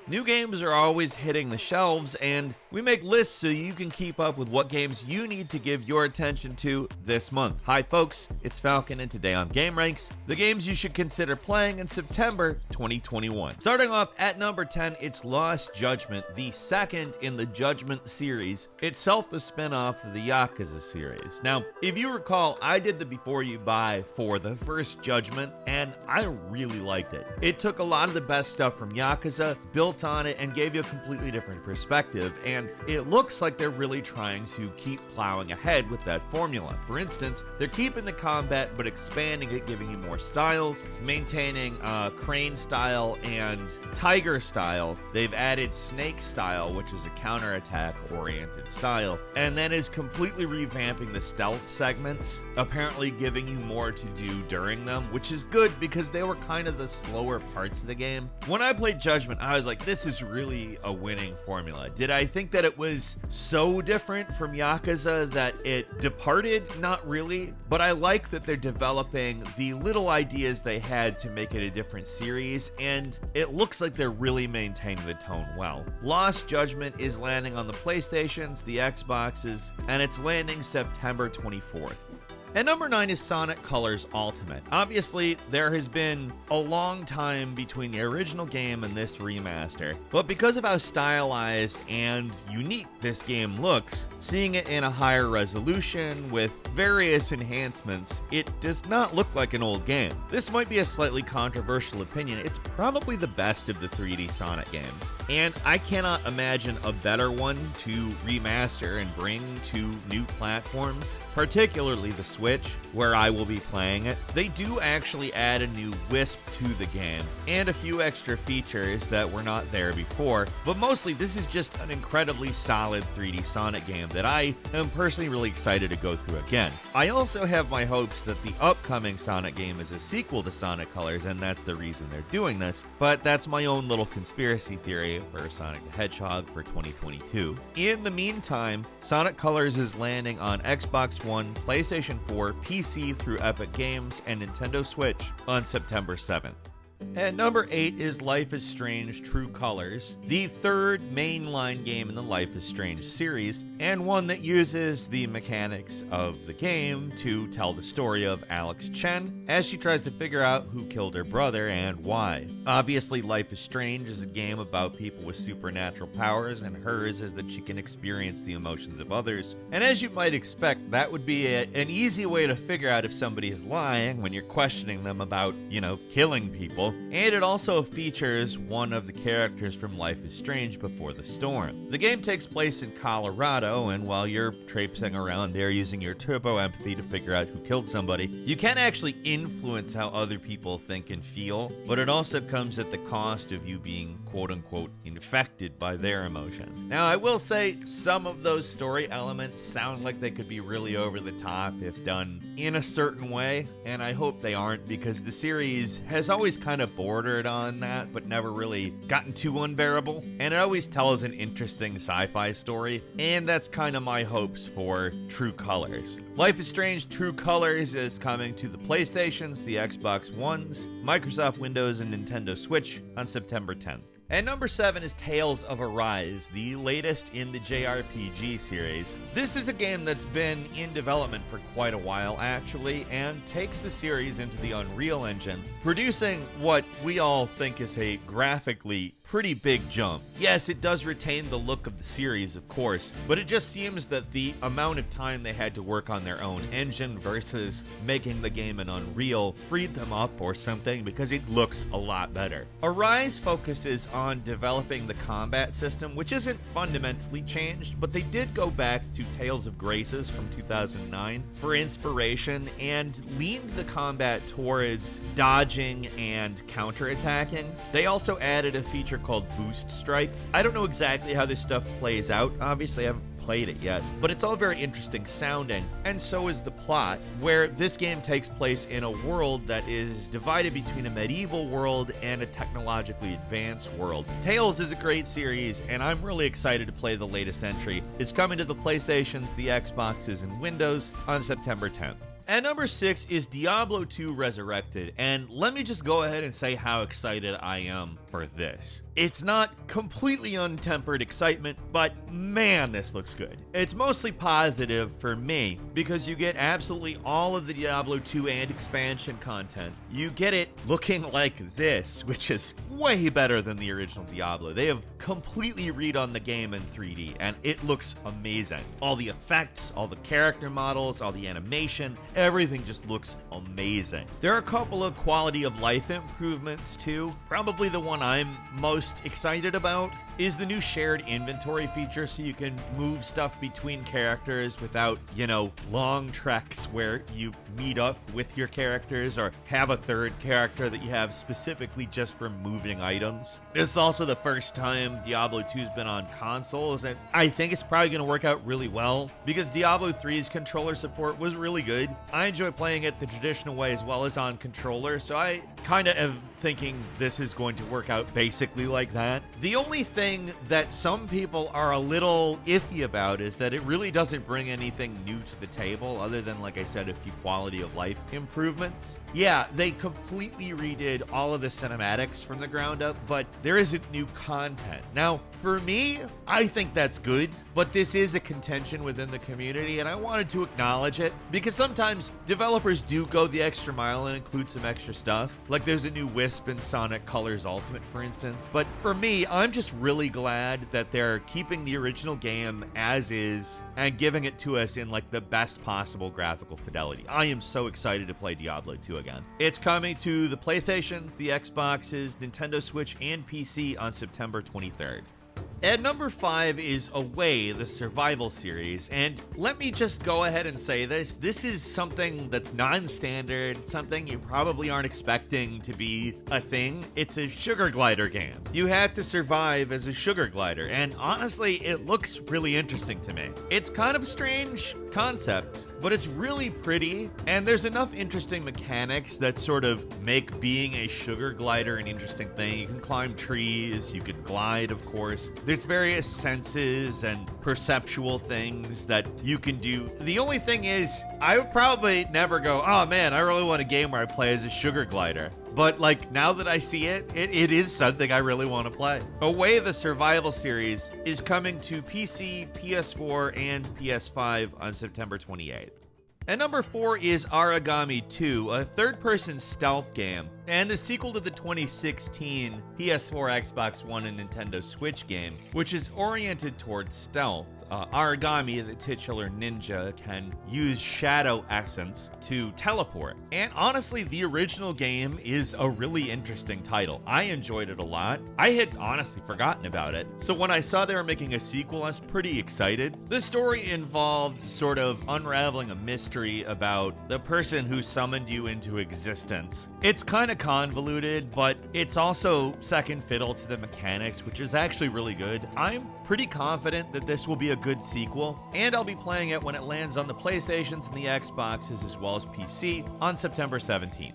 New games are always hitting the shelves, and we make lists so you can keep up with what games you need to give your attention to this month. Hi folks, it's Falcon, and today on gameranx, the games you should consider playing in September 2021. Starting off at number 10, it's Lost Judgment, the second in the Judgment series, itself a spin-off of the Yakuza series. Now, if you recall, I did the Before You Buy for the first Judgment, and I really liked it. It took a lot of the best stuff from Yakuza, built on it, and gave you a completely different perspective, and it looks like they're really trying to keep plowing ahead with that formula. For instance, they're keeping the combat but expanding it, giving you more styles, maintaining crane style and tiger style. They've added snake style, which is a counterattack oriented style, and then is completely revamping the stealth segments, apparently giving you more to do during them, which is good because they were kind of the slower parts of the game. When I played Judgment, I was like, this is really a winning formula. Did I think that it was so different from Yakuza that it departed? Not really, but I like that they're developing the little ideas they had to make it a different series, and it looks like they're really maintaining the tone well. Lost Judgment is landing on the PlayStations, the Xboxes, and it's landing September 24th. At number 9 is Sonic Colors Ultimate. Obviously, there has been a long time between the original game and this remaster, but because of how stylized and unique this game looks, seeing it in a higher resolution with various enhancements, it does not look like an old game. This might be a slightly controversial opinion. It's probably the best of the 3D Sonic games, and I cannot imagine a better one to remaster and bring to new platforms, particularly the Switch, where I will be playing it. They do actually add a new Wisp to the game and a few extra features that were not there before, but mostly this is just an incredibly solid 3D Sonic game that I am personally really excited to go through again. I also have my hopes that the upcoming Sonic game is a sequel to Sonic Colors, and that's the reason they're doing this, but that's my own little conspiracy theory for Sonic the Hedgehog for 2022. In the meantime, Sonic Colors is landing on Xbox One, PlayStation 4, PC through Epic Games, and Nintendo Switch on September 7th. At number 8 is Life is Strange True Colors, the third mainline game in the Life is Strange series, and one that uses the mechanics of the game to tell the story of Alex Chen as she tries to figure out who killed her brother and why. Obviously, Life is Strange is a game about people with supernatural powers, and hers is that she can experience the emotions of others. And as you might expect, that would be an easy way to figure out if somebody is lying when you're questioning them about, killing people. And it also features one of the characters from Life is Strange Before the Storm. The game takes place in Colorado, and while you're traipsing around there using your turbo empathy to figure out who killed somebody, you can actually influence how other people think and feel, but it also comes at the cost of you being quote-unquote infected by their emotions. Now, I will say some of those story elements sound like they could be really over the top if done in a certain way, and I hope they aren't, because the series has always kind of bordered on that, but never really gotten too unbearable. And it always tells an interesting sci-fi story, and that's kind of my hopes for True Colors. Life is Strange True Colors is coming to the PlayStations, the Xbox Ones, Microsoft Windows, and Nintendo Switch on September 10th. And number 7 is Tales of Arise, the latest in the JRPG series. This is a game that's been in development for quite a while, actually, and takes the series into the Unreal Engine, producing what we all think is a graphically pretty big jump. Yes, it does retain the look of the series, of course, but it just seems that the amount of time they had to work on their own engine versus making the game in Unreal freed them up or something, because it looks a lot better. Arise focuses on developing the combat system, which isn't fundamentally changed, but they did go back to Tales of Graces from 2009 for inspiration and leaned the combat towards dodging and counterattacking. They also added a feature called Boost Strike. I don't know exactly how this stuff plays out. Obviously, I haven't played it yet, but it's all very interesting sounding, and so is the plot, where this game takes place in a world that is divided between a medieval world and a technologically advanced world. Tales is a great series, and I'm really excited to play the latest entry. It's coming to the PlayStations, the Xboxes, and Windows on September 10th. At number 6 is Diablo 2 Resurrected, and let me just go ahead and say how excited I am for this. It's not completely untempered excitement, but man, this looks good. It's mostly positive for me because you get absolutely all of the Diablo 2 and expansion content. You get it looking like this, which is way better than the original Diablo. They have completely redone the game in 3D, and it looks amazing. All the effects, all the character models, all the animation, everything just looks amazing. There are a couple of quality of life improvements too. Probably the one I'm most excited about is the new shared inventory feature, so you can move stuff between characters without, long treks where you meet up with your characters or have a third character that you have specifically just for moving items. This is also the first time Diablo 2's been on consoles, and I think it's probably going to work out really well because Diablo 3's controller support was really good. I enjoy playing it the traditional way as well as on controller, so I kind of am thinking this is going to work out basically like that. The only thing that some people are a little iffy about is that it really doesn't bring anything new to the table other than, like I said, a few quality of life improvements. Yeah, they completely redid all of the cinematics from the ground up, but there isn't new content. Now, for me, I think that's good, but this is a contention within the community, and I wanted to acknowledge it because sometimes developers do go the extra mile and include some extra stuff. Like there's a new Wisp in Sonic Colors Ultimate, for instance. But for me, I'm just really glad that they're keeping the original game as is and giving it to us in like the best possible graphical fidelity. I am so excited to play Diablo 2 again. It's coming to the PlayStations, the Xboxes, Nintendo Switch, and PC on September 23rd. At number 5 is Away, the survival series, and let me just go ahead and say this. This is something that's non-standard, something you probably aren't expecting to be a thing. It's a sugar glider game. You have to survive as a sugar glider, and honestly, it looks really interesting to me. It's kind of a strange concept, but it's really pretty, and there's enough interesting mechanics that sort of make being a sugar glider an interesting thing. You can climb trees, you can glide, of course. There's various senses and perceptual things that you can do. The only thing is, I would probably never go, oh man, I really want a game where I play as a sugar glider. But like now that I see it, it is something I really want to play. Away, the survival series is coming to PC, PS4, and PS5 on September 28th. And number 4 is Aragami 2, a third-person stealth game, and the sequel to the 2016 PS4, Xbox One, and Nintendo Switch game, which is oriented towards stealth. Aragami, the titular ninja, can use shadow essence to teleport. And honestly, the original game is a really interesting title. I enjoyed it a lot. I had honestly forgotten about it. So when I saw they were making a sequel, I was pretty excited. The story involved sort of unraveling a mystery about the person who summoned you into existence. It's kind of convoluted, but it's also second fiddle to the mechanics, which is actually really good. I'm pretty confident that this will be a good sequel, and I'll be playing it when it lands on the PlayStations and the Xboxes as well as PC on September 17th.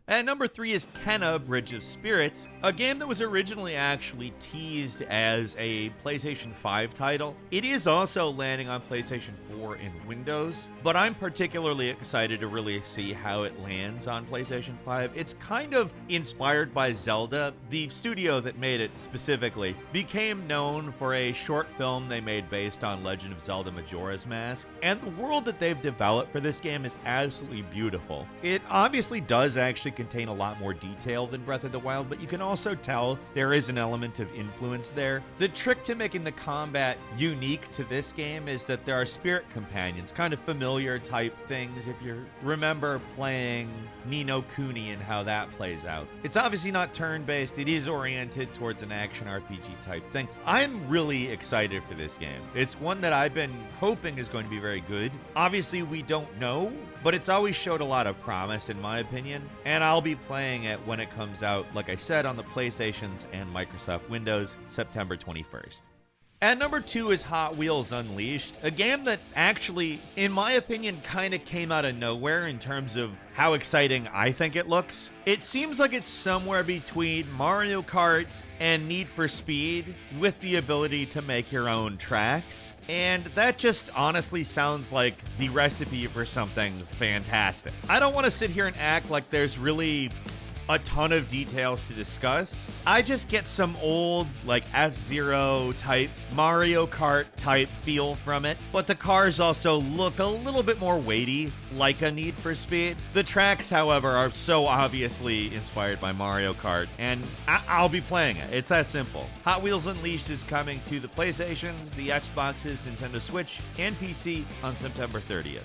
At number 3 is Kenna, Bridge of Spirits, a game that was originally actually teased as a PlayStation 5 title. It is also landing on PlayStation 4 and Windows, but I'm particularly excited to really see how it lands on PlayStation 5. It's kind of inspired by Zelda. The studio that made it specifically became known for a short film they made based on Legend of Zelda Majora's Mask, and the world that they've developed for this game is absolutely beautiful. It obviously does actually contain a lot more detail than Breath of the Wild, but you can also tell there is an element of influence there. The trick to making the combat unique to this game is that there are spirit companions, kind of familiar type things if you remember playing Ni no Kuni and how that plays out. It's obviously not turn-based, it is oriented towards an action RPG type thing. I'm really excited for this game. It's one that I've been hoping is going to be very good. Obviously, we don't know, but it's always showed a lot of promise in my opinion, and I'll be playing it when it comes out, like I said, on the PlayStations and Microsoft Windows, September 21st. At number 2 is Hot Wheels Unleashed, a game that actually, in my opinion, kind of came out of nowhere in terms of how exciting I think it looks. It seems like it's somewhere between Mario Kart and Need for Speed with the ability to make your own tracks. And that just honestly sounds like the recipe for something fantastic. I don't want to sit here and act like there's really a ton of details to discuss. I just get some old, like, F-Zero type, Mario Kart type feel from it, but the cars also look a little bit more weighty, like a Need for Speed. The tracks, however, are so obviously inspired by Mario Kart, and I'll be playing it. It's that simple. Hot Wheels Unleashed is coming to the PlayStations, the Xboxes, Nintendo Switch, and PC on September 30th.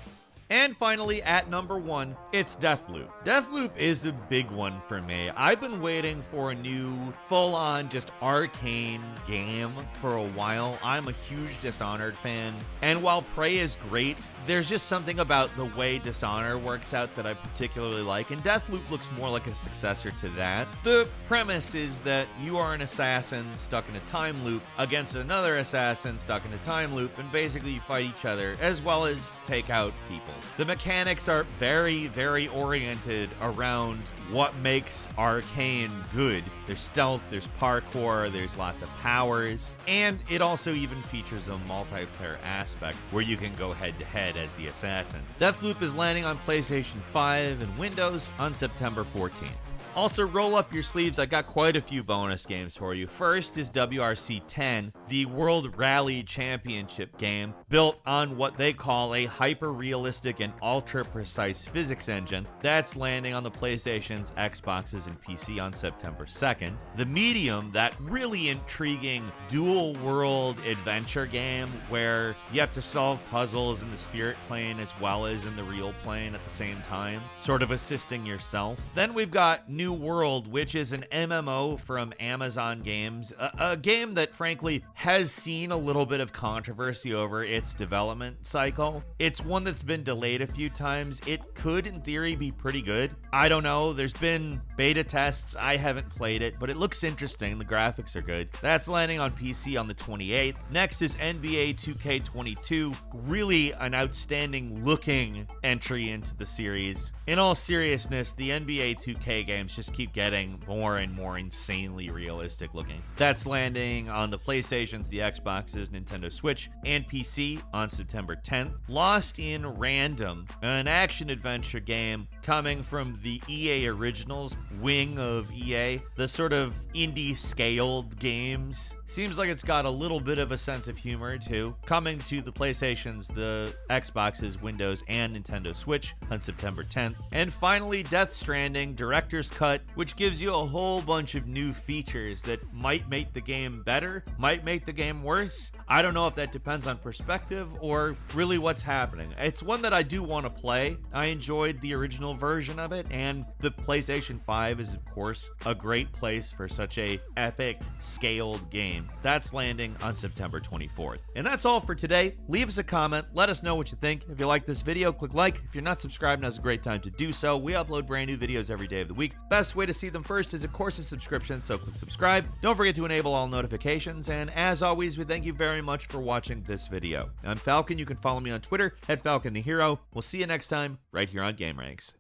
And finally, at number 1, it's Deathloop. Deathloop is a big one for me. I've been waiting for a new, full-on, just arcane game for a while. I'm a huge Dishonored fan, and while Prey is great, there's just something about the way Dishonored works out that I particularly like, and Deathloop looks more like a successor to that. The premise is that you are an assassin stuck in a time loop against another assassin stuck in a time loop, and basically you fight each other, as well as take out people. The mechanics are very, very oriented around what makes Arcane good. There's stealth, there's parkour, there's lots of powers, and it also even features a multiplayer aspect where you can go head-to-head as the assassin. Deathloop is landing on PlayStation 5 and Windows on September 14th. Also, roll up your sleeves, I got quite a few bonus games for you. First is WRC 10, the World Rally Championship game, built on what they call a hyper-realistic and ultra-precise physics engine. That's landing on the PlayStations, Xboxes, and PC on September 2nd. The Medium, that really intriguing dual-world adventure game where you have to solve puzzles in the spirit plane as well as in the real plane at the same time, sort of assisting yourself. Then we've got New World, which is an MMO from Amazon Games, a game that frankly has seen a little bit of controversy over its development cycle. It's one that's been delayed a few times. It could, in theory, be pretty good. I don't know. There's been beta tests. I haven't played it, but it looks interesting. The graphics are good. That's landing on PC on the 28th. Next is NBA 2K22, really an outstanding looking entry into the series. In all seriousness, the NBA 2K games just keep getting more and more insanely realistic looking. That's landing on the PlayStations, the Xboxes, Nintendo Switch, and PC on September 10th. Lost in Random, an action-adventure game coming from the EA Originals wing of EA, the sort of indie-scaled games. Seems like it's got a little bit of a sense of humor, too. Coming to the PlayStations, the Xboxes, Windows, and Nintendo Switch on September 10th. And finally, Death Stranding Director's Cut, which gives you a whole bunch of new features that might make the game better, might make the game worse. I don't know if that depends on perspective or really what's happening. It's one that I do want to play. I enjoyed the original version of it, and the PlayStation 5 is, of course, a great place for such a epic, scaled game. That's landing on September 24th. And that's all for today. Leave us a comment. Let us know what you think. If you like this video, click like. If you're not subscribed, now's a great time to do so. We upload brand new videos every day of the week. Best way to see them first is, of course, a subscription, so click subscribe. Don't forget to enable all notifications. And as always, we thank you very much for watching this video. I'm Falcon. You can follow me on Twitter @FalconTheHero. We'll see you next time right here on GameRanx.